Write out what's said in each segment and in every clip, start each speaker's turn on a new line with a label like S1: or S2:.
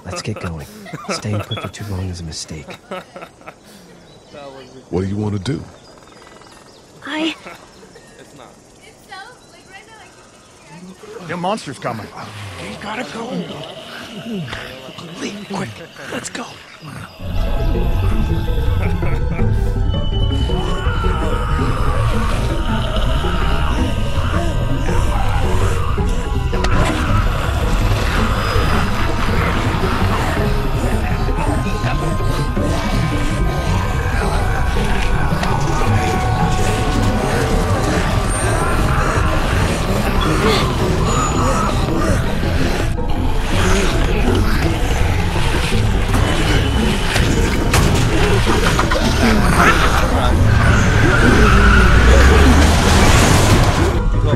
S1: Let's get going. Staying put for too long is a mistake.
S2: What do you want to do?
S3: It's not.
S4: It's so, like right now, I
S5: Your monster's coming. He's gotta go.
S1: Lee, quick, let's go.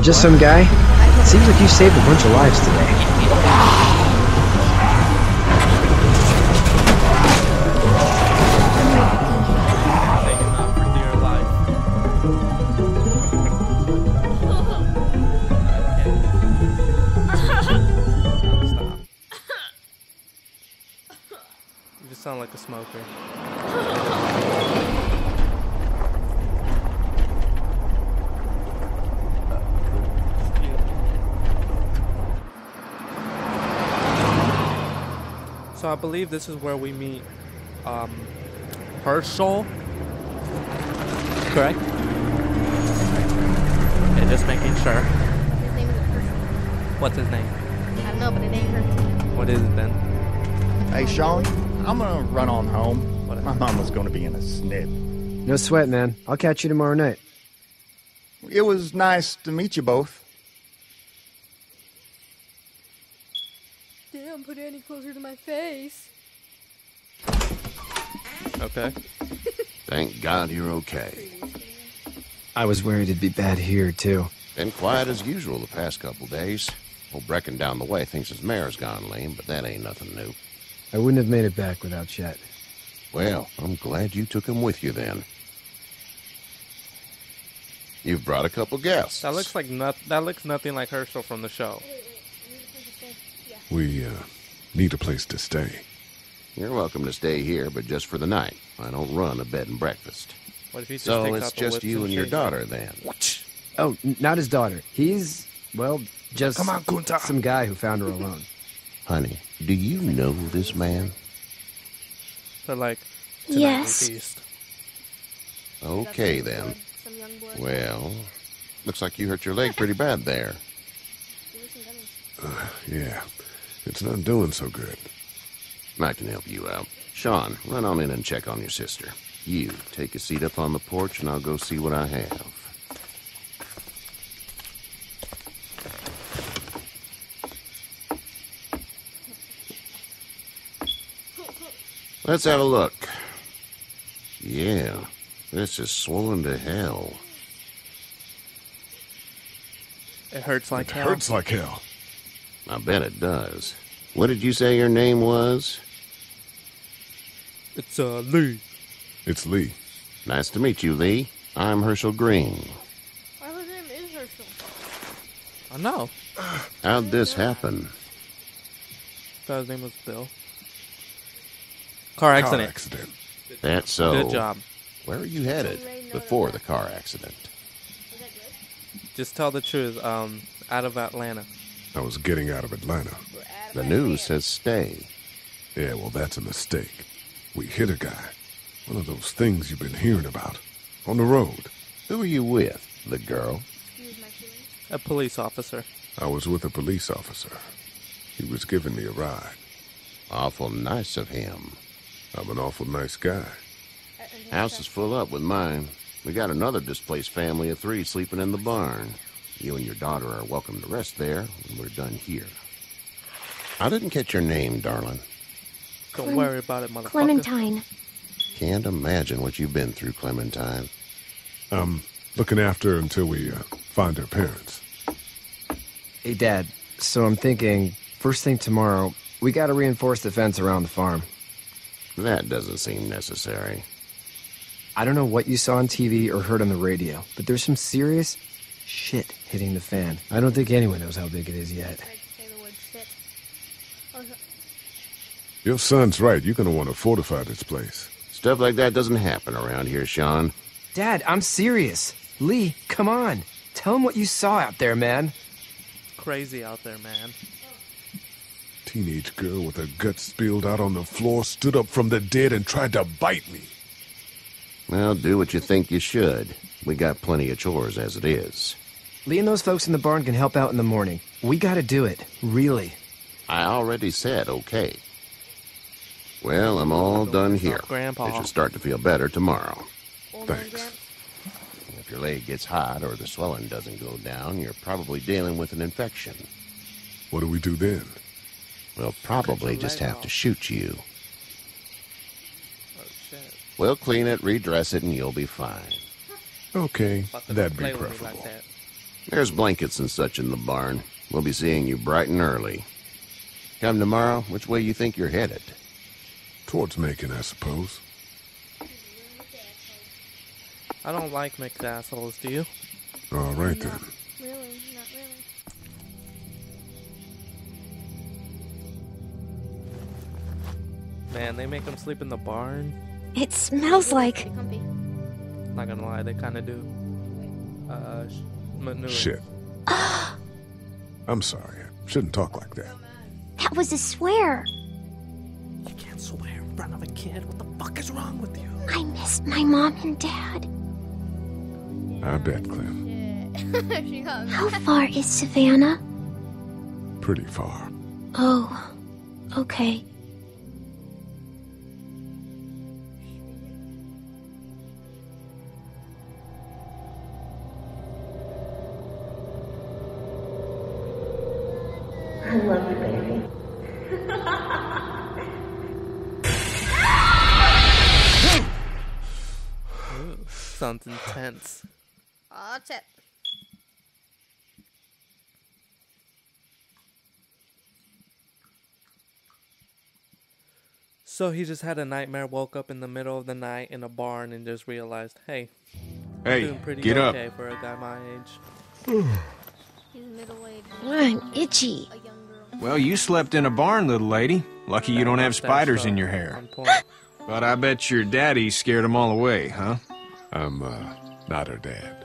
S1: For just some guy, it seems like you saved a bunch of lives today.
S3: You just sound like a smoker. So I believe this is where we meet Herschel. Correct? Okay, just making sure.
S4: His name isn't Herschel.
S3: What's his name?
S4: I don't know, but it ain't Herschel.
S3: What is it then?
S5: Hey, Sean, I'm gonna run on home.
S3: What?
S5: My mama's gonna be in a snip.
S1: No sweat, man. I'll catch you tomorrow night.
S5: It was nice to meet you both.
S4: Damn, put it any closer to my face.
S3: Okay.
S6: Thank God you're okay.
S1: I was worried it'd be bad here, too.
S6: Been quiet as usual the past couple days. Old Brecken down the way thinks his mare's gone lame, but that ain't nothing new.
S1: I wouldn't have made it back without Chet.
S6: Well, I'm glad you took him with you then. You've brought a couple guests.
S3: That looks like that looks nothing like Herschel from the show.
S2: We need a place to stay.
S6: You're welcome to stay here, but just for the night. I don't run a bed and breakfast.
S3: What if he just
S6: So
S3: takes
S6: it's
S3: out the
S6: just
S3: whips
S6: you and your
S3: shakes
S6: daughter then.
S1: What? Oh, not his daughter. He's, well, just
S2: Come on, Kunta.
S1: some guy who found her alone.
S6: Honey, do you know this man?
S3: They're like,
S4: Yes.
S3: East.
S6: Okay then.
S4: Some young boy.
S6: Well, looks like you hurt your leg pretty bad there.
S4: Give me some gummies.
S2: Yeah, it's not doing so good.
S6: I can help you out. Sean, run on in and check on your sister. You, take a seat up on the porch and I'll go see what I have. Let's have a look. Yeah, this is swollen to hell.
S3: It hurts like
S2: It
S3: hell.
S2: hurts like hell.
S6: I bet it does. What did you say your name was?
S3: It's Lee.
S2: It's Lee.
S6: Nice to meet you, Lee. I'm Herschel Green.
S4: Why his name is Herschel?
S3: I know.
S6: How'd this happen?
S3: Thought his name was Bill. Car accident.
S2: Car accident.
S6: That's so.
S3: Good job.
S6: Where are you headed before the car accident?
S4: Is that good?
S3: Just tell the truth. Out of Atlanta.
S2: I was getting out of Atlanta.
S4: We're at
S6: The
S4: right
S6: news
S4: here.
S6: says stay.
S2: Yeah, well, that's a mistake. We hit a guy. One of those things you've been hearing about. On the road.
S6: Who are you with? The girl?
S4: Excuse my feelings.
S3: A police officer.
S2: I was with a police officer. He was giving me a ride.
S6: Awful nice of him.
S2: I'm an awful nice guy.
S6: House is full up with mine. We got another displaced family of 3 sleeping in the barn. You and your daughter are welcome to rest there when we're done here. I didn't catch your name, darling.
S3: Don't worry about it, motherfucker.
S4: Clementine.
S6: Can't imagine what you've been through, Clementine.
S2: I'm looking after her until we find her parents.
S1: Hey, Dad, so I'm thinking, first thing tomorrow, we gotta reinforce the fence around the farm.
S6: That doesn't seem necessary.
S1: I don't know what you saw on TV or heard on the radio, but there's some serious shit hitting the fan. I don't think anyone knows how big it is yet.
S4: shit. Oh,
S2: Your son's right. You're gonna want to fortify this place.
S6: Stuff like that doesn't happen around here, Sean.
S1: Dad, I'm serious. Lee, come on. Tell him what you saw out there, man.
S3: Crazy out there, man.
S2: Teenage girl with her guts spilled out on the floor stood up from the dead and tried to bite me.
S6: Well, do what you think you should. We got plenty of chores as it is.
S1: Lee and those folks in the barn can help out in the morning. We gotta do it. Really.
S6: I already said okay. Well, I'm all done here.
S3: Grandpa.
S6: I should start to feel better tomorrow.
S4: old man
S2: Thanks.
S4: Gramps.
S6: If your leg gets hot or the swelling doesn't go down, you're probably dealing with an infection.
S2: What do we do then?
S6: We'll probably just have to shoot you.
S3: Oh, shit.
S6: We'll clean it, redress it, and you'll be fine.
S2: Okay,
S3: Fucking
S2: that'd be
S3: play with me
S2: preferable.
S3: like that.
S6: There's blankets and such in the barn. We'll be seeing you bright and early. Come tomorrow, which way you think you're headed?
S2: Towards Macon, I suppose.
S3: I don't like mixed assholes, do you?
S2: All right then.
S4: Really, not really.
S3: Man, they make them sleep in the barn.
S7: It smells like...
S4: Pretty comfy.
S3: Not gonna lie, they kind of do. Manure.
S2: Shit. I'm sorry. I shouldn't talk like that.
S7: That was a swear.
S3: You can't swear in front of a kid. What the fuck is wrong with you?
S7: I missed my mom and dad.
S2: I bet, Clem.
S4: Shit. She got me.
S7: How far is Savannah?
S2: Pretty far.
S7: Oh, okay.
S8: I love you, baby.
S3: Ooh, sounds intense.
S4: Aw, tip.
S3: So he just had a nightmare, woke up in the middle of the night in a barn, and just realized, hey,
S9: Hey,
S3: doing pretty
S9: get up.
S3: okay for a guy my age.
S4: He's middle-aged.
S7: I'm itchy.
S4: A young girl.
S9: Well, you slept in a barn, little lady. Lucky you don't have
S3: Mustache,
S9: spiders
S3: so
S9: in your hair.
S3: on point.
S9: But I bet your daddy scared them all away, huh?
S2: I'm, not her dad.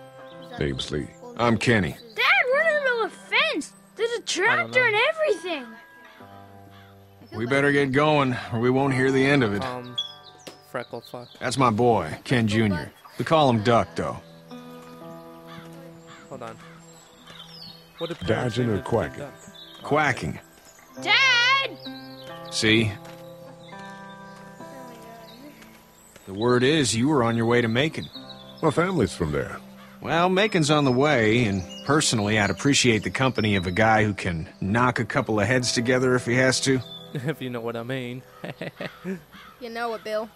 S2: Name's Lee.
S9: I'm Kenny.
S10: Dad, we're in the middle of a fence. There's a tractor
S3: know.
S10: and everything.
S9: We better get going, or we won't hear the end of it.
S3: Freckle fuck.
S9: That's my boy, Ken Jr. We call him Duck, though.
S3: Hold on. What did parents
S2: Dodging
S3: name
S2: or
S3: his big
S2: quacking?
S3: duck?
S9: Quacking.
S10: Dad!
S9: See? The word is you were on your way to Macon.
S2: My family's from there.
S9: Well, Macon's on the way, and personally, I'd appreciate the company of a guy who can knock a couple of heads together if he has to.
S3: If you know what I mean.
S4: You know it, Bill.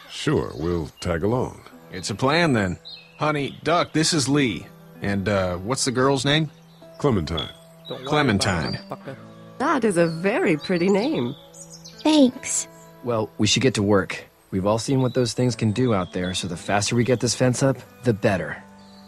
S2: Sure, we'll tag along.
S9: It's a plan, then. Honey, Duck, this is Lee. And, what's the girl's name?
S2: Clementine.
S3: Don't worry
S9: Clementine.
S3: about it, motherfucker.
S11: That is a very pretty name.
S7: Thanks.
S1: Well, we should get to work. We've all seen what those things can do out there, so the faster we get this fence up, the better.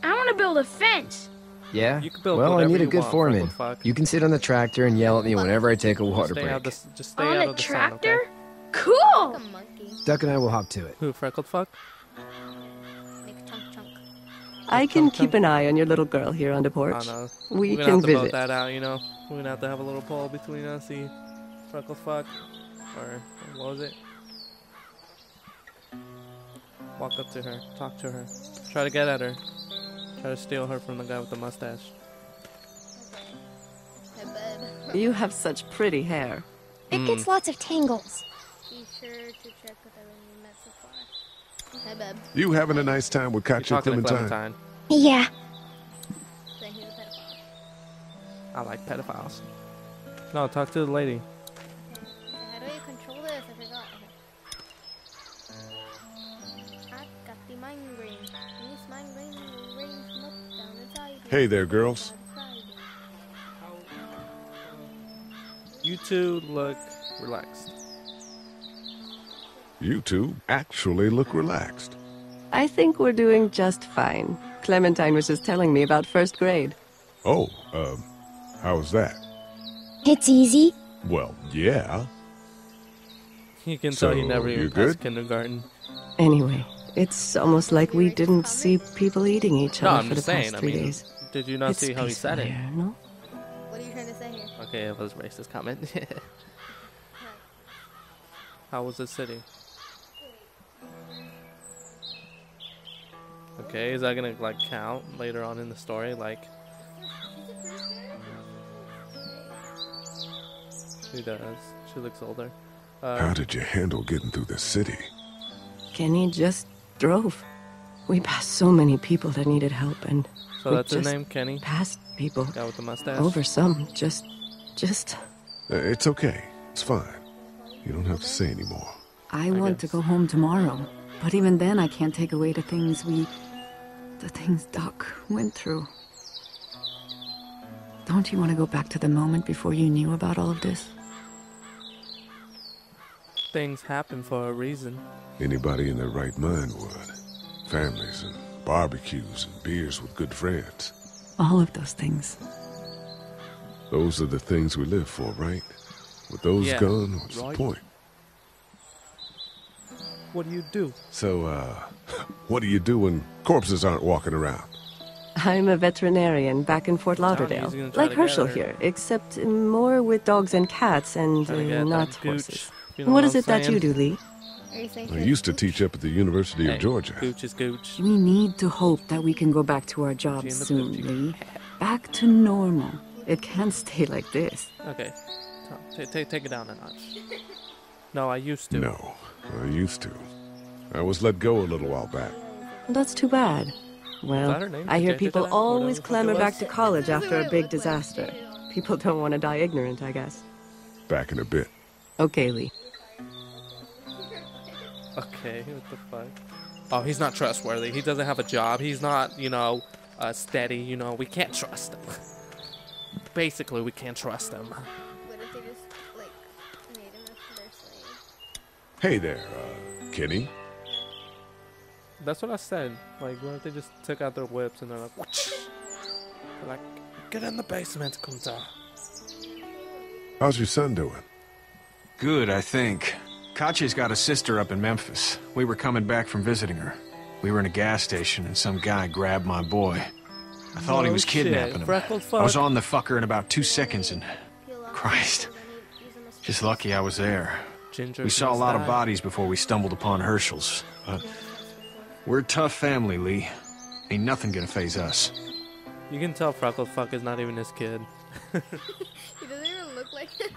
S10: I want to build a fence.
S1: Yeah?
S3: You can build
S1: Well, I
S3: whatever
S1: need a
S3: you
S1: good
S3: want,
S1: foreman.
S3: freckle fuck.
S1: You can sit on the tractor and yell at me whenever I take a water
S3: Stay out
S1: break.
S3: of the, just stay
S10: On
S3: out
S10: a
S3: of the sun,
S10: tractor?
S3: okay?
S10: Cool.
S4: Like a monkey.
S1: Duck and I will hop to it.
S3: Who, freckled fuck?
S4: Make a chunk.
S11: I can keep an eye on your little girl here on the
S3: I
S11: porch.
S3: know.
S11: We
S3: We're gonna
S11: can
S3: have to vote
S11: visit.
S3: that out, you know? We're gonna have to have a little poll between us, see freckled fuck, or what was it? Walk up to her, talk to her, try to get at her, try to steal her from the guy with the mustache.
S4: Hey, babe.
S11: You have such pretty hair.
S7: It gets lots of tangles.
S4: Be sure to check with everything you met so far. Hey, babe.
S2: You having a nice time with
S3: You're
S2: Katya
S3: talking to
S2: Clementine?
S3: Clementine.
S7: Yeah.
S4: Then he's a pedophile.
S3: I like pedophiles. No, talk to the lady.
S4: How do you control this? I forgot. Okay. I got the mind ring. And this mind ring will ring from up, down, inside.
S2: Hey there, girls.
S3: You two look relaxed.
S2: You two actually look relaxed.
S11: I think we're doing just fine. Clementine was just telling me about first grade.
S2: Oh, how was that?
S7: It's easy.
S2: Well, yeah.
S3: You can tell he
S2: So,
S3: never
S2: you
S3: even
S2: good?
S3: passed kindergarten.
S11: Anyway, it's almost like we didn't see people eating each
S3: No,
S11: other
S3: I'm
S11: for the
S3: just saying.
S11: past
S3: I
S11: 3
S3: mean,
S11: days.
S3: did you not
S11: It's
S3: see how he
S11: peaceful
S3: said it?
S11: here, no?
S4: What are you trying to say here?
S3: Okay, it was a racist comment. How was the city? Okay, is that gonna like count later on in the story? Like, she does. She looks older.
S2: How did you handle getting through the city?
S11: Kenny just drove. We passed so many people that needed help, and
S3: So
S11: we
S3: that's his
S11: just
S3: name, Kenny?
S11: passed people.
S3: Guy with the mustache?
S11: Over some, just...
S2: It's okay. It's fine. You don't have to say anymore.
S8: I want to go home tomorrow, but even then I can't take away the things Doc went through. Don't you want to go back to the moment before you knew about all of this?
S3: Things happen for a reason.
S2: Anybody in their right mind would. Families and barbecues and beers with good friends.
S8: All of those things.
S2: Those are the things we live for, right? With those
S3: Yeah,
S2: gone, what's the
S3: right.
S2: point?
S3: What do you do?
S2: So, what do you do when corpses aren't walking around?
S11: I'm a veterinarian back in Fort
S3: Johnny's
S11: Lauderdale.
S3: gonna try
S11: Like
S3: to get
S11: Herschel
S3: her.
S11: here, except more with dogs and cats and
S3: Trying to get
S11: not
S3: that
S11: horses.
S3: gooch. You know
S11: What
S3: what
S11: is
S3: I'm
S11: it that you
S3: saying?
S11: do, Lee?
S4: Are you saying
S2: I used to teach up at the University
S3: Hey,
S2: of Georgia.
S3: Gooch is gooch.
S8: We need to hope that we can go back to our
S3: in
S8: jobs
S3: the
S8: soon,
S3: Gucci.
S8: Lee. Back to normal. It can't stay like this.
S3: Okay. Take it down a notch. No, I used to.
S2: No, I used to. I was let go a little while back.
S11: That's too bad.
S3: that
S11: Well,
S3: her name?
S11: I hear
S3: JJ
S11: people
S3: Dillon?
S11: always
S3: Whatever the fuck
S11: clamor
S3: it
S11: back
S3: was.
S11: to college
S4: This is
S11: after
S4: what
S11: a
S4: it
S11: big
S4: looked like,
S11: disaster.
S4: too.
S11: People don't want to die ignorant, I guess.
S2: Back in a bit.
S11: Okay, Lee.
S3: Okay, what the fuck? Oh, he's not trustworthy. He doesn't have a job. He's not, steady. We can't trust him. Basically, we can't trust him.
S4: What if they just, like, made him their slave?
S2: Hey there, Kenny.
S3: That's what I said. Like, what if they just took out their whips and they're like, whoosh. They're like, get in the basement, Kunta.
S2: How's your son doing?
S9: Good, I think. Katya's got a sister up in Memphis. We were coming back from visiting her. We were in a gas station and some guy grabbed my boy. I thought he
S3: No
S9: was
S3: shit,
S9: kidnapping him.
S3: freckled
S9: I was
S3: fuck.
S9: on the fucker in about 2 seconds and... Christ. Just lucky I was there.
S3: Ginger
S9: We saw a
S3: must
S9: lot of
S3: die.
S9: bodies before we stumbled upon Herschel's. But we're a tough family, Lee. Ain't nothing gonna faze us.
S3: You can tell freckled fuck is not even his kid.
S4: He doesn't even look like him.